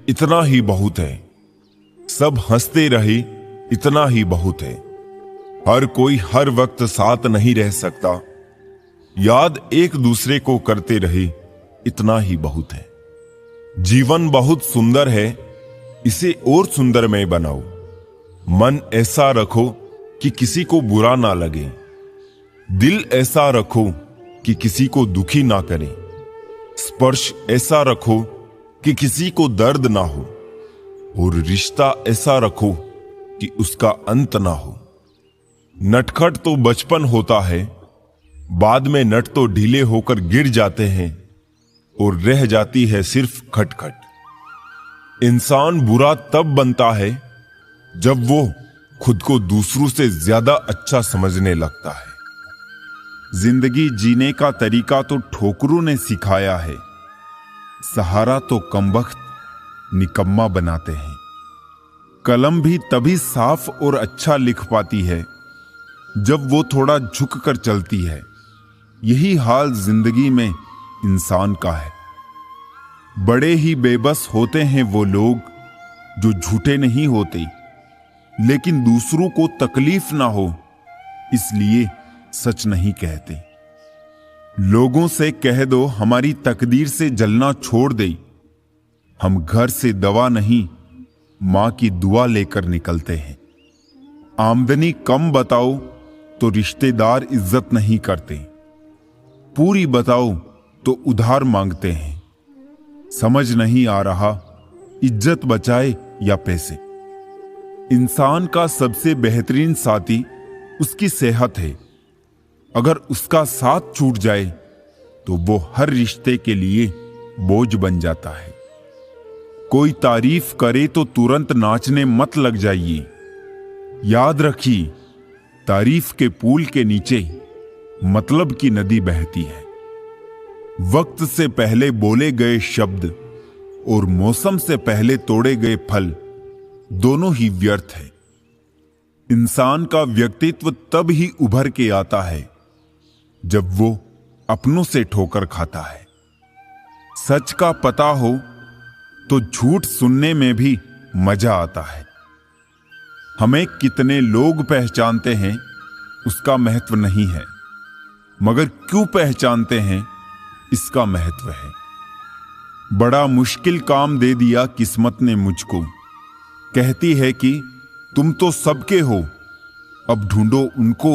इतना ही बहुत है, सब हंसते रहे इतना ही बहुत है। हर कोई हर वक्त साथ नहीं रह सकता, याद एक दूसरे को करते रहे इतना ही बहुत है। जीवन बहुत सुंदर है, इसे और सुंदरमय बनाओ। मन ऐसा रखो कि किसी को बुरा ना लगे। दिल ऐसा रखो कि किसी को दुखी ना करे। स्पर्श ऐसा रखो कि किसी को दर्द ना हो, और रिश्ता ऐसा रखो कि उसका अंत ना हो। नटखट तो बचपन होता है, बाद में नट तो ढीले होकर गिर जाते हैं और रह जाती है सिर्फ खटखट। इंसान बुरा तब बनता है जब वो खुद को दूसरों से ज्यादा अच्छा समझने लगता है। जिंदगी जीने का तरीका तो ठोकरों ने सिखाया है, सहारा तो कमबख्त निकम्मा बनाते हैं। कलम भी तभी साफ और अच्छा लिख पाती है जब वो थोड़ा झुक कर चलती है। यही हाल जिंदगी में इंसान का है। बड़े ही बेबस होते हैं वो लोग जो झूठे नहीं होते, लेकिन दूसरों को तकलीफ ना हो इसलिए सच नहीं कहते। लोगों से कह दो हमारी तकदीर से जलना छोड़ दे, हम घर से दवा नहीं मां की दुआ लेकर निकलते हैं। आमदनी कम बताओ तो रिश्तेदार इज्जत नहीं करते, पूरी बताओ तो उधार मांगते हैं। समझ नहीं आ रहा इज्जत बचाए या पैसे। इंसान का सबसे बेहतरीन साथी उसकी सेहत है। अगर उसका साथ छूट जाए तो वो हर रिश्ते के लिए बोझ बन जाता है। कोई तारीफ करे तो तुरंत नाचने मत लग जाइए। याद रखिए, तारीफ के पुल के नीचे मतलब की नदी बहती है। वक्त से पहले बोले गए शब्द और मौसम से पहले तोड़े गए फल दोनों ही व्यर्थ है। इंसान का व्यक्तित्व तब ही उभर के आता है जब वो अपनों से ठोकर खाता है। सच का पता हो तो झूठ सुनने में भी मजा आता है। हमें कितने लोग पहचानते हैं उसका महत्व नहीं है, मगर क्यों पहचानते हैं इसका महत्व है। बड़ा मुश्किल काम दे दिया किस्मत ने मुझको। कहती है कि तुम तो सबके हो, अब ढूंढो उनको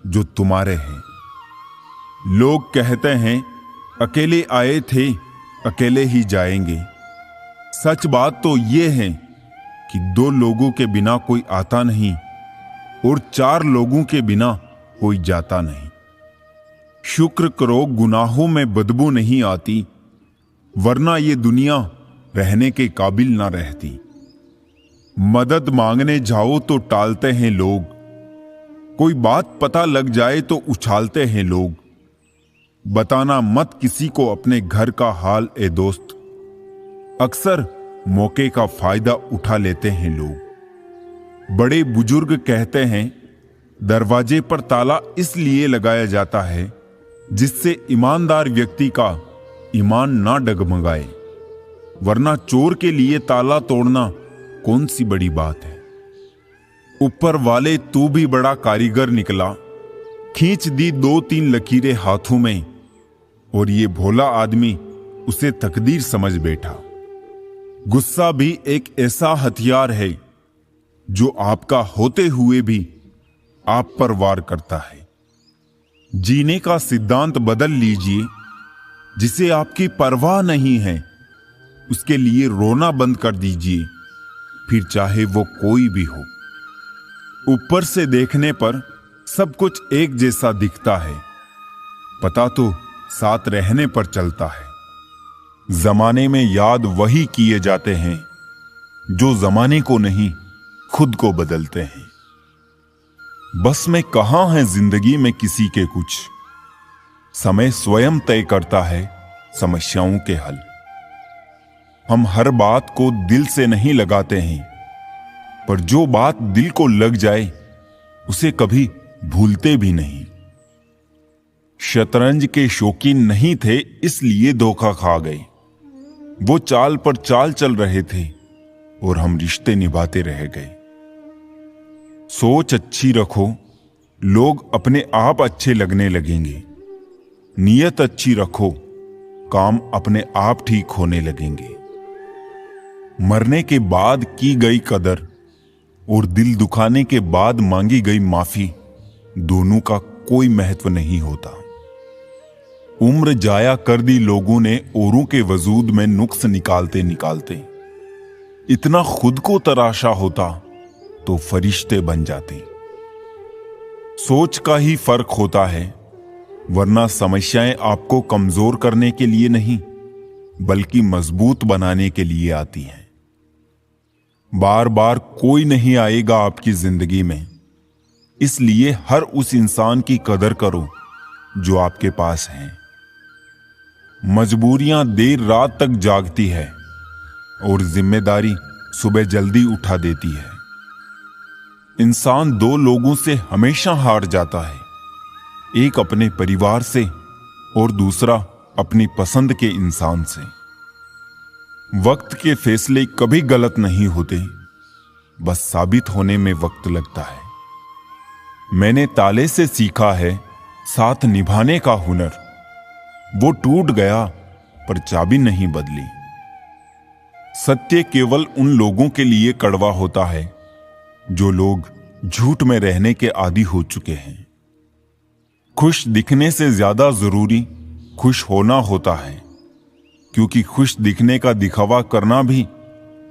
जो तुम्हारे हैं। लोग कहते हैं अकेले आए थे अकेले ही जाएंगे। सच बात तो ये है कि 2 लोगों के बिना कोई आता नहीं और 4 लोगों के बिना कोई जाता नहीं। शुक्र करो गुनाहों में बदबू नहीं आती, वरना ये दुनिया रहने के काबिल ना रहती। मदद मांगने जाओ तो टालते हैं लोग, कोई बात पता लग जाए तो उछालते हैं लोग। बताना मत किसी को अपने घर का हाल ए दोस्त, अक्सर मौके का फायदा उठा लेते हैं लोग। बड़े बुजुर्ग कहते हैं दरवाजे पर ताला इसलिए लगाया जाता है जिससे ईमानदार व्यक्ति का ईमान ना डगमगाए, वरना चोर के लिए ताला तोड़ना कौन सी बड़ी बात है। ऊपर वाले तू भी बड़ा कारीगर निकला, खींच दी 2-3 लकीरें हाथों में और ये भोला आदमी उसे तकदीर समझ बैठा। गुस्सा भी एक ऐसा हथियार है जो आपका होते हुए भी आप पर वार करता है। जीने का सिद्धांत बदल लीजिए। जिसे आपकी परवाह नहीं है उसके लिए रोना बंद कर दीजिए, फिर चाहे वो कोई भी हो। ऊपर से देखने पर सब कुछ एक जैसा दिखता है, पता तो साथ रहने पर चलता है। जमाने में याद वही किए जाते हैं जो जमाने को नहीं खुद को बदलते हैं। बस में कहां है जिंदगी में किसी के कुछ, समय स्वयं तय करता है समस्याओं के हल। हम हर बात को दिल से नहीं लगाते हैं, पर जो बात दिल को लग जाए उसे कभी भूलते भी नहीं। शतरंज के शौकीन नहीं थे इसलिए धोखा खा गए। वो चाल पर चाल चल रहे थे और हम रिश्ते निभाते रह गए। सोच अच्छी रखो, लोग अपने आप अच्छे लगने लगेंगे। नीयत अच्छी रखो, काम अपने आप ठीक होने लगेंगे। मरने के बाद की गई कदर और दिल दुखाने के बाद मांगी गई माफी, दोनों का कोई महत्व नहीं होता। उम्र जाया कर दी लोगों ने औरों के वजूद में नुक्स निकालते निकालते। इतना खुद को तराशा होता तो फरिश्ते बन जाते। सोच का ही फर्क होता है, वरना समस्याएं आपको कमजोर करने के लिए नहीं बल्कि मजबूत बनाने के लिए आती हैं। बार बार कोई नहीं आएगा आपकी जिंदगी में, इसलिए हर उस इंसान की कदर करो जो आपके पास है। मजबूरियां देर रात तक जागती है और जिम्मेदारी सुबह जल्दी उठा देती है। इंसान 2 लोगों से हमेशा हार जाता है, एक अपने परिवार से और दूसरा अपनी पसंद के इंसान से। वक्त के फैसले कभी गलत नहीं होते, बस साबित होने में वक्त लगता है। मैंने ताले से सीखा है साथ निभाने का हुनर। वो टूट गया पर चाबी नहीं बदली। सत्य केवल उन लोगों के लिए कड़वा होता है जो लोग झूठ में रहने के आदी हो चुके हैं। खुश दिखने से ज्यादा जरूरी खुश होना होता है, क्योंकि खुश दिखने का दिखावा करना भी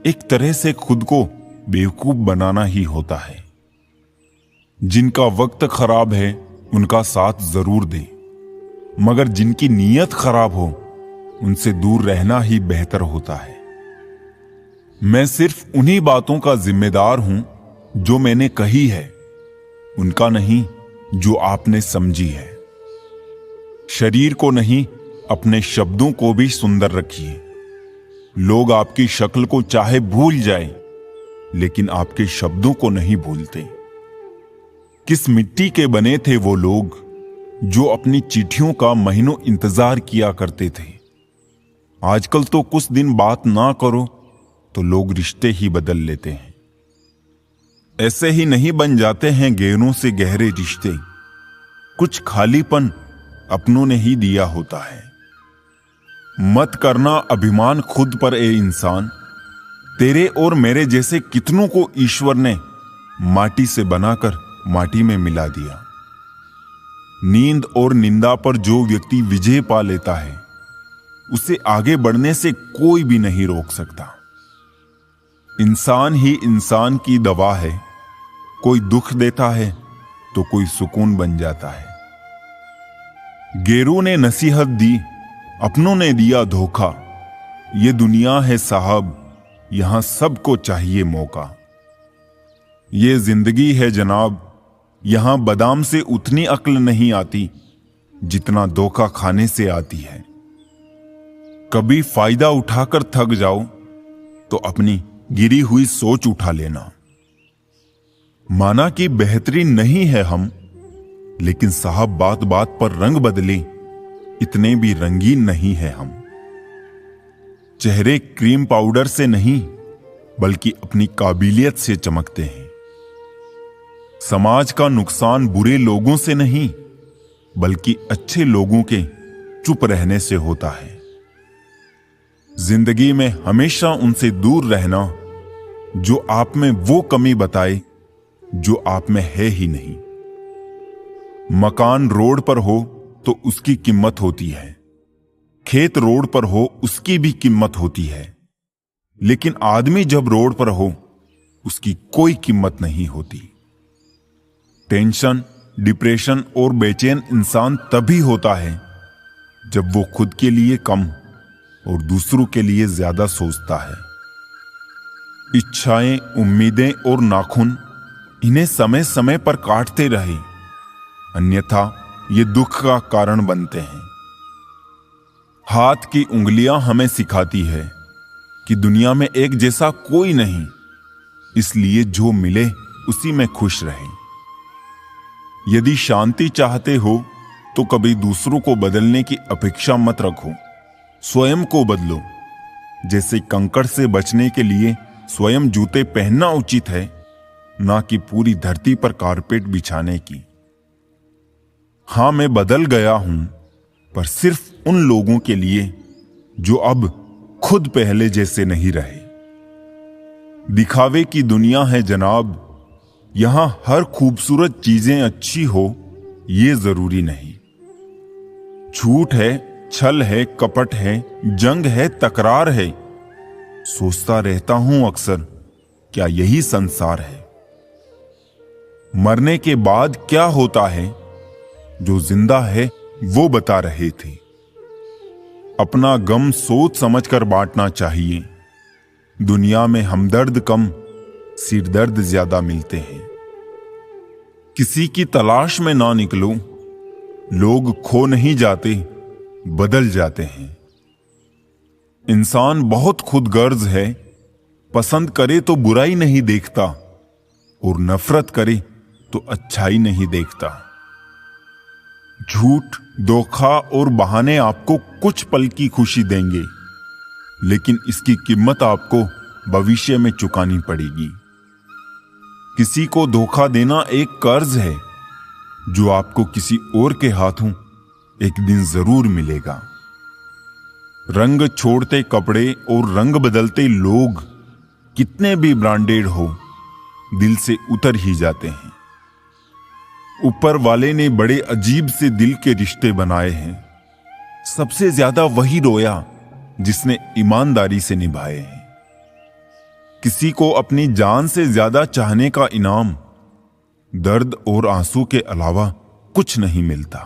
एक तरह से खुद को बेवकूफ बनाना ही होता है। जिनका वक्त खराब है उनका साथ जरूर दे, मगर जिनकी नीयत खराब हो उनसे दूर रहना ही बेहतर होता है। मैं सिर्फ उन्हीं बातों का जिम्मेदार हूं जो मैंने कही है, उनका नहीं जो आपने समझी है। शरीर को नहीं अपने शब्दों को भी सुंदर रखिए। लोग आपकी शक्ल को चाहे भूल जाएं, लेकिन आपके शब्दों को नहीं भूलते। किस मिट्टी के बने थे वो लोग जो अपनी चिट्ठियों का महीनों इंतजार किया करते थे। आजकल तो कुछ दिन बात ना करो तो लोग रिश्ते ही बदल लेते हैं। ऐसे ही नहीं बन जाते हैं गहरों से गहरे रिश्ते, कुछ खालीपन अपनों ने ही दिया होता है। मत करना अभिमान खुद पर ए इंसान। तेरे और मेरे जैसे कितनों को ईश्वर ने माटी से बनाकर माटी में मिला दिया। नींद और निंदा पर जो व्यक्ति विजय पा लेता है, उसे आगे बढ़ने से कोई भी नहीं रोक सकता। इंसान ही इंसान की दवा है। कोई दुख देता है तो कोई सुकून बन जाता है। गैरों ने नसीहत दी, अपनों ने दिया धोखा। ये दुनिया है साहब, यहां सबको चाहिए मौका। ये जिंदगी है जनाब, यहां बादाम से उतनी अक्ल नहीं आती जितना धोखा खाने से आती है। कभी फायदा उठाकर थक जाओ तो अपनी गिरी हुई सोच उठा लेना। माना कि बेहतरीन नहीं है हम, लेकिन साहब बात बात पर रंग बदले इतने भी रंगीन नहीं है हम। चेहरे क्रीम पाउडर से नहीं बल्कि अपनी काबिलियत से चमकते हैं। समाज का नुकसान बुरे लोगों से नहीं बल्कि अच्छे लोगों के चुप रहने से होता है। जिंदगी में हमेशा उनसे दूर रहना जो आप में वो कमी बताए जो आप में है ही नहीं। मकान रोड पर हो तो उसकी कीमत होती है, खेत रोड पर हो उसकी भी कीमत होती है, लेकिन आदमी जब रोड पर हो उसकी कोई कीमत नहीं होती। टेंशन, डिप्रेशन और बेचैन इंसान तभी होता है जब वो खुद के लिए कम और दूसरों के लिए ज्यादा सोचता है। इच्छाएं, उम्मीदें और नाखून, इन्हें समय समय पर काटते रहे, अन्यथा ये दुख का कारण बनते हैं। हाथ की उंगलियां हमें सिखाती है कि दुनिया में एक जैसा कोई नहीं, इसलिए जो मिले उसी में खुश रहें। यदि शांति चाहते हो तो कभी दूसरों को बदलने की अपेक्षा मत रखो, स्वयं को बदलो। जैसे कंकड़ से बचने के लिए स्वयं जूते पहनना उचित है, ना कि पूरी धरती पर कारपेट बिछाने की। हां, मैं बदल गया हूं, पर सिर्फ उन लोगों के लिए जो अब खुद पहले जैसे नहीं रहे। दिखावे की दुनिया है जनाब, यहां हर खूबसूरत चीजें अच्छी हो ये जरूरी नहीं। झूठ है, छल है, कपट है, जंग है, तकरार है। सोचता रहता हूं अक्सर, क्या यही संसार है? मरने के बाद क्या होता है, जो जिंदा है वो बता रहे थे। अपना गम सोच समझकर बांटना चाहिए। दुनिया में हमदर्द कम, सिरदर्द ज्यादा मिलते हैं। किसी की तलाश में ना निकलो, लोग खो नहीं जाते, बदल जाते हैं। इंसान बहुत खुदगर्ज है, पसंद करे तो बुराई नहीं देखता और नफरत करे तो अच्छाई नहीं देखता। झूठ, धोखा और बहाने आपको कुछ पल की खुशी देंगे, लेकिन इसकी कीमत आपको भविष्य में चुकानी पड़ेगी। किसी को धोखा देना एक कर्ज है जो आपको किसी और के हाथों एक दिन जरूर मिलेगा। रंग छोड़ते कपड़े और रंग बदलते लोग कितने भी ब्रांडेड हो, दिल से उतर ही जाते हैं। ऊपर वाले ने बड़े अजीब से दिल के रिश्ते बनाए हैं। सबसे ज्यादा वही रोया जिसने ईमानदारी से निभाए हैं। किसी को अपनी जान से ज्यादा चाहने का इनाम दर्द और आंसू के अलावा कुछ नहीं मिलता।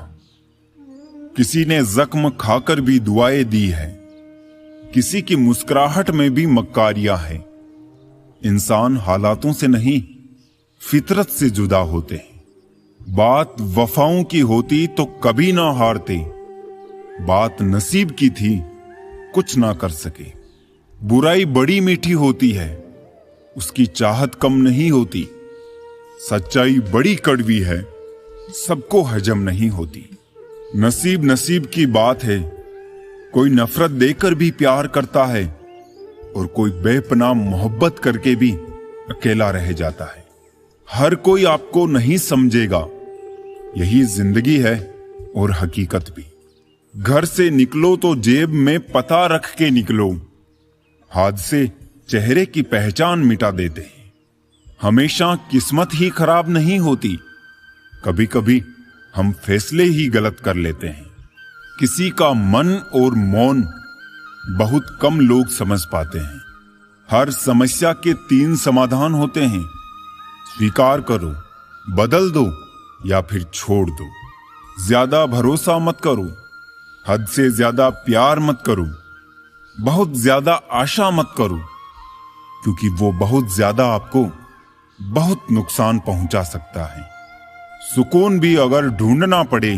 किसी ने जख्म खाकर भी दुआएं दी है, किसी की मुस्कुराहट में भी मक्कारियां है। इंसान हालातों से नहीं, फितरत से जुदा होते हैं। बात वफाओं की होती तो कभी ना हारते, बात नसीब की थी कुछ ना कर सके। बुराई बड़ी मीठी होती है, उसकी चाहत कम नहीं होती। सच्चाई बड़ी कड़वी है, सबको हजम नहीं होती। नसीब नसीब की बात है, कोई नफरत देकर भी प्यार करता है और कोई बेपनाह मोहब्बत करके भी अकेला रह जाता है। हर कोई आपको नहीं समझेगा, यही जिंदगी है और हकीकत भी। घर से निकलो तो जेब में पता रख के निकलो। हादसे चेहरे की पहचान मिटा देते हैं। हमेशा किस्मत ही खराब नहीं होती, कभी कभी हम फैसले ही गलत कर लेते हैं। किसी का मन और मौन बहुत कम लोग समझ पाते हैं। हर समस्या के 3 समाधान होते हैं। स्वीकार करो, बदल दो या फिर छोड़ दो। ज्यादा भरोसा मत करो, हद से ज्यादा प्यार मत करो, बहुत ज्यादा आशा मत करो, क्योंकि वो बहुत ज्यादा आपको बहुत नुकसान पहुंचा सकता है। सुकून भी अगर ढूंढना पड़े